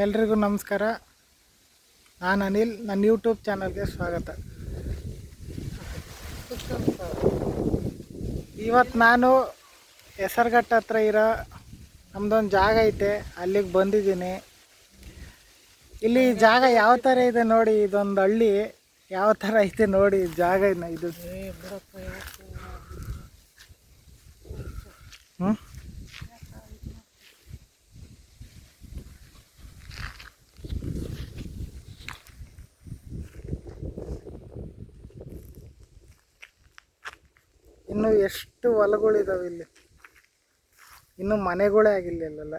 ಎಲ್ರಿಗೂ ನಮಸ್ಕಾರ. ನಾನು ಅನಿಲ್. ನನ್ನ ಯೂಟ್ಯೂಬ್ ಚಾನಲ್ಗೆ ಸ್ವಾಗತ. ಇವತ್ತು ನಾನು ಹೆಸರುಘಟ್ಟ ಹತ್ರ ಇರೋ ನಮ್ಮದೊಂದು ಜಾಗ ಐತೆ, ಅಲ್ಲಿಗೆ ಬಂದಿದ್ದೀನಿ. ಇಲ್ಲಿ ಜಾಗ ಯಾವ ಥರ ಇದೆ ನೋಡಿ. ಇದೊಂದು ಹಳ್ಳಿ ಯಾವ ಥರ ಐತೆ ನೋಡಿ ಜಾಗ. ಇದು ಇನ್ನು ಎಷ್ಟು ಹೊಲಗಳಿದಾವೆ ಇಲ್ಲಿ, ಇನ್ನು ಮನೆಗಳೇ ಆಗಿಲ್ಲ ಇಲ್ಲೆಲ್ಲ.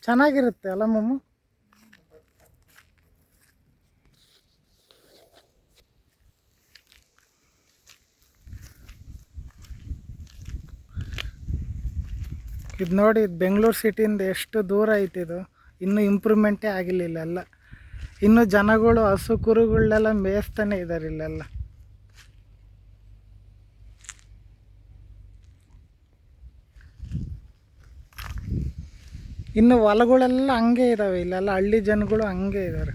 ಚೆನ್ನಾಗಿರುತ್ತೆ ಅಲ್ಲ ಮಮ್ಮ? ಇದು ನೋಡಿ, ಇದು ಬೆಂಗಳೂರು ಸಿಟಿಯಿಂದ ಎಷ್ಟು ದೂರ ಐತೆ. ಇದು ಇನ್ನೂ ಇಂಪ್ರೂವ್ಮೆಂಟೇ ಆಗಿಲ್ಲ ಇಲ್ಲೆಲ್ಲ. ಇನ್ನೂ ಜನಗಳು ಹಸು ಕುರುಗಳನ್ನೆಲ್ಲ ಮೇಯಿಸ್ತಾನೆ ಇದ್ದಾರೆ ಇಲ್ಲೆಲ್ಲ. ಇನ್ನು ಹೊಲಗಳೆಲ್ಲ ಹಂಗೆ ಇದ್ದಾವೆ ಇಲ್ಲೆಲ್ಲ. ಹಳ್ಳಿ ಜನಗಳು ಹಂಗೆ ಇದ್ದಾರೆ.